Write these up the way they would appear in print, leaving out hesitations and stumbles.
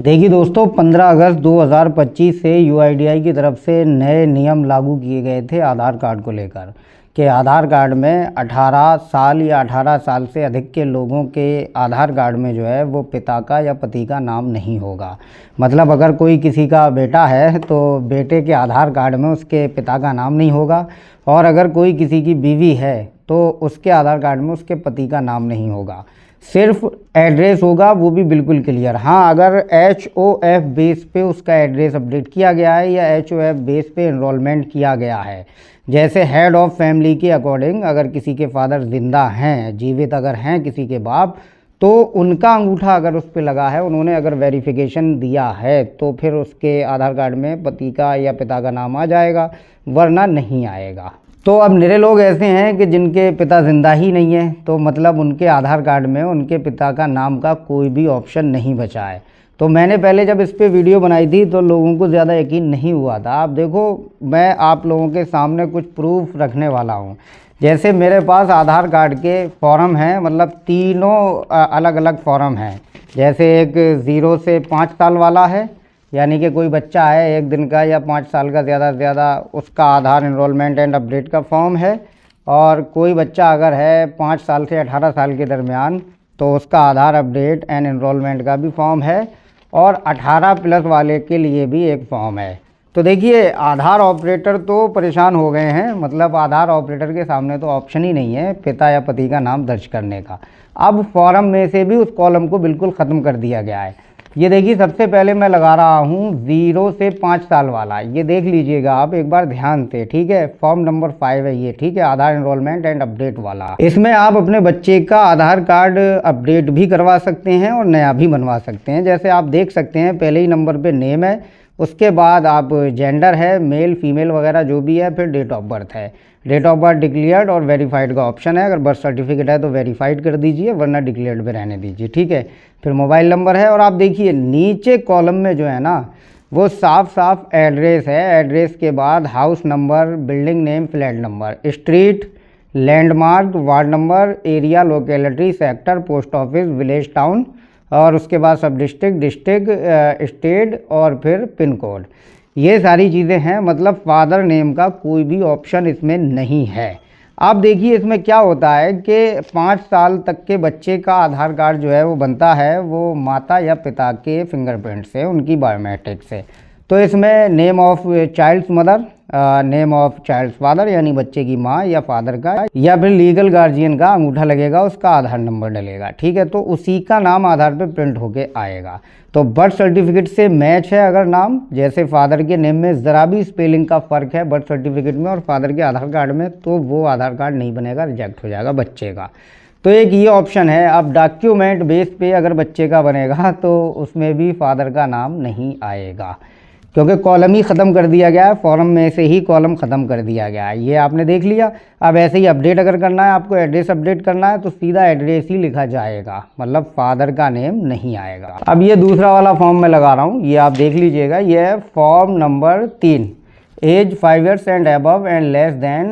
देखिए दोस्तों, 15 अगस्त 2025 से यूआईडीआई की तरफ से नए नियम लागू किए गए थे आधार कार्ड को लेकर कि आधार कार्ड में 18 साल या 18 साल से अधिक के लोगों के आधार कार्ड में जो है वो पिता का या पति का नाम नहीं होगा। मतलब अगर कोई किसी का बेटा है तो बेटे के आधार कार्ड में उसके पिता का नाम नहीं होगा, और अगर कोई किसी की बीवी है तो उसके आधार कार्ड में उसके पति का नाम नहीं होगा। सिर्फ एड्रेस होगा, वो भी बिल्कुल क्लियर। हाँ, अगर HOF बेस पे उसका एड्रेस अपडेट किया गया है या HOF बेस पे एनरोलमेंट किया गया है, जैसे हेड ऑफ फैमिली के अकॉर्डिंग अगर किसी के फादर ज़िंदा हैं, जीवित अगर हैं किसी के बाप, तो उनका अंगूठा अगर उस पर लगा है, उन्होंने अगर वेरिफिकेशन दिया है तो फिर उसके आधार कार्ड में पति का या पिता का नाम आ जाएगा, वरना नहीं आएगा। तो अब निरे लोग ऐसे हैं कि जिनके पिता ज़िंदा ही नहीं है, तो मतलब उनके आधार कार्ड में उनके पिता का नाम का कोई भी ऑप्शन नहीं बचा है। तो मैंने पहले जब इस पे वीडियो बनाई थी तो लोगों को ज़्यादा यकीन नहीं हुआ था। आप देखो, मैं आप लोगों के सामने कुछ प्रूफ रखने वाला हूँ। जैसे मेरे पास आधार कार्ड के फॉर्म हैं, मतलब तीनों अलग अलग फॉर्म हैं। जैसे एक 0 से 5 साल वाला है, यानी कि कोई बच्चा है 1 दिन का या 5 साल का ज़्यादा से ज़्यादा, उसका आधार एनरोलमेंट एंड अपडेट का फॉर्म है। और कोई बच्चा अगर है 5 साल से 18 साल के दरमियान तो उसका आधार अपडेट एंड एनरोलमेंट का भी फॉर्म है, और 18+ वाले के लिए भी एक फॉर्म है। तो देखिए, आधार ऑपरेटर तो परेशान हो गए हैं। मतलब आधार ऑपरेटर के सामने तो ऑप्शन ही नहीं है पिता या पति का नाम दर्ज करने का। अब फॉर्म में से भी उस कॉलम को बिल्कुल ख़त्म कर दिया गया है। ये देखिए, सबसे पहले मैं लगा रहा हूँ 0 से 5 साल वाला। ये देख लीजिएगा आप एक बार ध्यान से, ठीक है। फॉर्म नंबर 5 है ये, ठीक है, आधार एनरोलमेंट एंड अपडेट वाला। इसमें आप अपने बच्चे का आधार कार्ड अपडेट भी करवा सकते हैं और नया भी बनवा सकते हैं। जैसे आप देख सकते हैं, पहले ही नंबर पे नेम है, उसके बाद आप जेंडर है, मेल फीमेल वगैरह जो भी है, फिर डेट ऑफ बर्थ है। डेट ऑफ बर्थ डिक्लेयर्ड और वेरीफाइड का ऑप्शन है। अगर बर्थ सर्टिफिकेट है तो वेरीफाइड कर दीजिए, वरना डिक्लेयर्ड पे रहने दीजिए, ठीक है। फिर मोबाइल नंबर है, और आप देखिए नीचे कॉलम में जो है ना, वो साफ साफ एड्रेस है। एड्रेस के बाद house number, building name, flat number, street, landmark, ward number, area, locality, sector, post office, village, town, और उसके बाद सब डिस्ट्रिक्ट, स्टेट, और फिर पिन कोड। ये सारी चीज़ें हैं। मतलब फादर नेम का कोई भी ऑप्शन इसमें नहीं है। आप देखिए, इसमें क्या होता है कि 5 साल तक के बच्चे का आधार कार्ड जो है वो बनता है वो माता या पिता के फिंगरप्रिंट से, उनकी बायोमेट्रिक से। तो इसमें name of child's mother, name of child's father, यानी बच्चे की माँ या फादर का, या फिर लीगल गार्जियन का अंगूठा लगेगा, उसका आधार नंबर डलेगा, ठीक है। तो उसी का नाम आधार पे प्रिंट होके आएगा। तो बर्थ सर्टिफिकेट से मैच है अगर नाम, जैसे फादर के नेम में ज़रा भी स्पेलिंग का फ़र्क है बर्थ सर्टिफिकेट में और फादर के आधार कार्ड में, तो वो आधार कार्ड नहीं बनेगा, रिजेक्ट हो जाएगा बच्चे का। तो एक ये ऑप्शन है। अब डॉक्यूमेंट बेस पे अगर बच्चे का बनेगा तो उसमें भी फादर का नाम नहीं आएगा, क्योंकि कॉलम ही ख़त्म कर दिया गया है। फॉर्म में से ही कॉलम ख़त्म कर दिया गया है, ये आपने देख लिया। अब ऐसे ही अपडेट अगर करना है, आपको एड्रेस अपडेट करना है, तो सीधा एड्रेस ही लिखा जाएगा, मतलब फादर का नेम नहीं आएगा। अब ये दूसरा वाला फॉर्म मैं लगा रहा हूँ, ये आप देख लीजिएगा। ये है form number 3, age 5 years and above and less than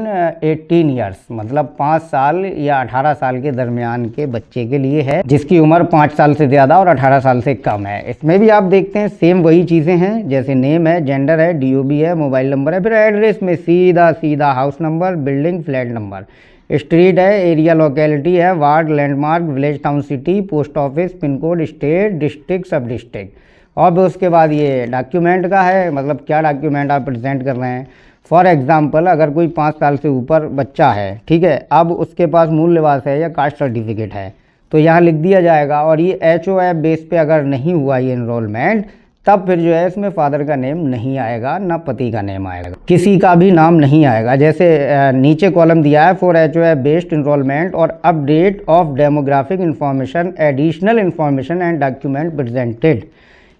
18 years, मतलब 5 साल या 18 साल के दरमियान के बच्चे के लिए है, जिसकी उम्र 5 साल से ज़्यादा और 18 साल से कम है। इसमें भी आप देखते हैं सेम वही चीज़ें हैं, जैसे नेम है, जेंडर है, DOB है, मोबाइल नंबर है, फिर एड्रेस में सीधा सीधा house number, building, flat number, street है, एरिया लोकेलिटी है, ward, landmark, village, town, city, post office, pin code, state, district, सब डिस्ट्रिक्ट। और उसके बाद ये डॉक्यूमेंट का है, मतलब क्या डॉक्यूमेंट आप प्रेजेंट कर रहे हैं। फॉर एग्जांपल, अगर कोई 5 साल से ऊपर बच्चा है, ठीक है, अब उसके पास मूल निवास है या कास्ट सर्टिफिकेट है, तो यहाँ लिख दिया जाएगा। और ये HOF बेस पे अगर नहीं हुआ ये एनरोलमेंट, तब फिर जो है इसमें फादर का नेम नहीं आएगा, ना पति का नेम आएगा, किसी का भी नाम नहीं आएगा। जैसे नीचे कॉलम दिया है, फॉर HOF बेस्ड एनरोलमेंट और update of demographic information, additional information and document presented.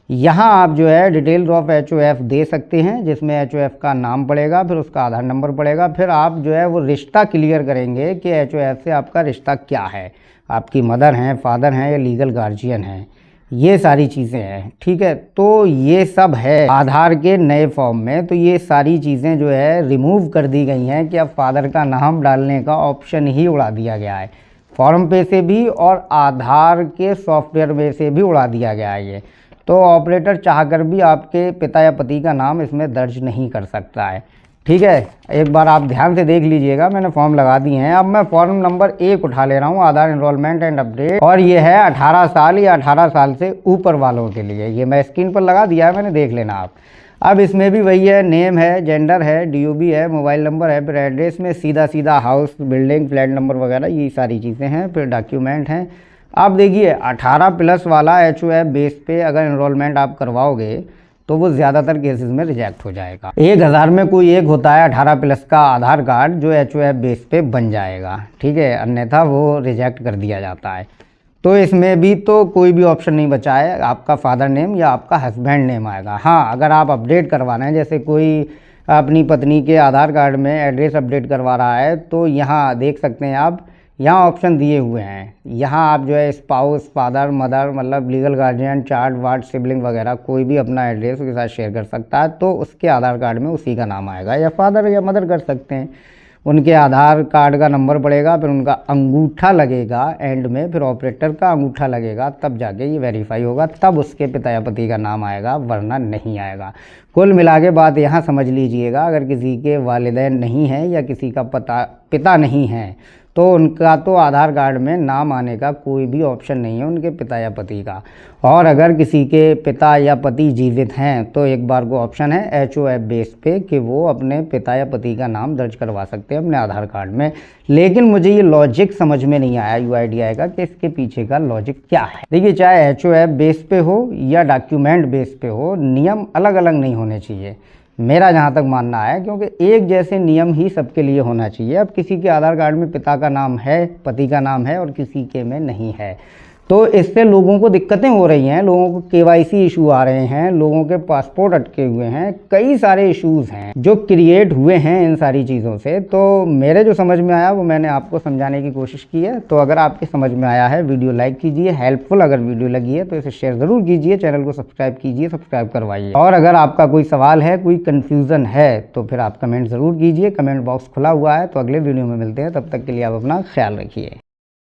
यहाँ आप जो है डिटेल्स ऑफ HOF दे सकते हैं, जिसमें HOF का नाम पड़ेगा, फिर उसका आधार नंबर पड़ेगा। फिर आप जो है वो रिश्ता क्लियर करेंगे कि HOF से आपका रिश्ता क्या है, आपकी मदर हैं, फादर हैं या लीगल गार्जियन हैं, ये सारी चीज़ें हैं, ठीक है। तो ये सब है आधार के नए फॉर्म में। तो ये सारी चीज़ें जो है रिमूव कर दी गई हैं कि अब फादर का नाम डालने का ऑप्शन ही उड़ा दिया गया है, फॉर्म पे से भी और आधार के सॉफ्टवेयर में से भी उड़ा दिया गया है ये। तो ऑपरेटर चाहकर भी आपके पिता या पति का नाम इसमें दर्ज नहीं कर सकता है। ठीक है, एक बार आप ध्यान से देख लीजिएगा, मैंने फॉर्म लगा दिए हैं। अब मैं फॉर्म नंबर 1 उठा ले रहा हूँ, आधार एनरोलमेंट एंड अपडेट, और ये है 18 साल या 18 साल से ऊपर वालों के लिए। ये मैं स्क्रीन पर लगा दिया है, मैंने देख लेना आप। अब इसमें भी वही है, नेम है, जेंडर है, डीओबी है, मोबाइल नंबर है, फिर एड्रेस में सीधा हाउस, बिल्डिंग, फ्लैट नंबर वगैरह ये सारी चीज़ें हैं, फिर डॉक्यूमेंट हैं। अब देखिए 18+ वाला HOF बेस पे अगर एनरोलमेंट आप करवाओगे तो वो ज़्यादातर केसेस में रिजेक्ट हो जाएगा। 1000 में कोई एक होता है 18+ का आधार कार्ड जो HOF बेस पे बन जाएगा, ठीक है, अन्यथा वो रिजेक्ट कर दिया जाता है। तो इसमें भी तो कोई भी ऑप्शन नहीं बचा है, आपका फादर नेम या आपका हस्बैंड नेम आएगा। हाँ, अगर आप अपडेट करवाना है, जैसे कोई अपनी पत्नी के आधार कार्ड में एड्रेस अपडेट करवा रहा है, तो यहाँ देख सकते हैं आप, यहाँ ऑप्शन दिए हुए हैं। यहाँ आप जो है स्पाउस, फादर, मदर, मतलब legal guardian, chart ward, sibling वगैरह कोई भी अपना एड्रेस उसके साथ शेयर कर सकता है, तो उसके आधार कार्ड में उसी का नाम आएगा। या फादर या मदर कर सकते हैं, उनके आधार कार्ड का नंबर पड़ेगा, फिर उनका अंगूठा लगेगा एंड में, फिर ऑपरेटर का अंगूठा लगेगा, तब जाके ये वेरीफाई होगा, तब उसके पिता या पति का नाम आएगा, वरना नहीं आएगा। कुल मिला के बात यहाँ समझ लीजिएगा, अगर किसी के वालिदैन नहीं हैं या किसी का पिता नहीं है तो उनका तो आधार कार्ड में नाम आने का कोई भी ऑप्शन नहीं है उनके पिता या पति का। और अगर किसी के पिता या पति जीवित हैं तो एक बार को ऑप्शन है HOF बेस पे कि वो अपने पिता या पति का नाम दर्ज करवा सकते हैं अपने आधार कार्ड में। लेकिन मुझे ये लॉजिक समझ में नहीं आया UIDAI का कि इसके पीछे का लॉजिक क्या है। देखिए, चाहे HOF बेस पे हो या डॉक्यूमेंट बेस पे हो, नियम अलग अलग नहीं होने चाहिए, मेरा जहाँ तक मानना है, क्योंकि एक जैसे नियम ही सबके लिए होना चाहिए। अब किसी के आधार कार्ड में पिता का नाम है, पति का नाम है और किसी के में नहीं है, तो इससे लोगों को दिक्कतें हो रही हैं, लोगों को KYC इशू आ रहे हैं, लोगों के पासपोर्ट अटके हुए हैं, कई सारे इश्यूज हैं जो क्रिएट हुए हैं इन सारी चीज़ों से। तो मेरे जो समझ में आया वो मैंने आपको समझाने की कोशिश की है। तो अगर आपके समझ में आया है, वीडियो लाइक कीजिए, हेल्पफुल अगर वीडियो लगी है तो इसे शेयर ज़रूर कीजिए, चैनल को सब्सक्राइब कीजिए, सब्सक्राइब करवाइए। और अगर आपका कोई सवाल है, कोई कन्फ्यूज़न है तो फिर आप कमेंट ज़रूर कीजिए, कमेंट बॉक्स खुला हुआ है। तो अगले वीडियो में मिलते हैं, तब तक के लिए आप अपना ख्याल रखिए।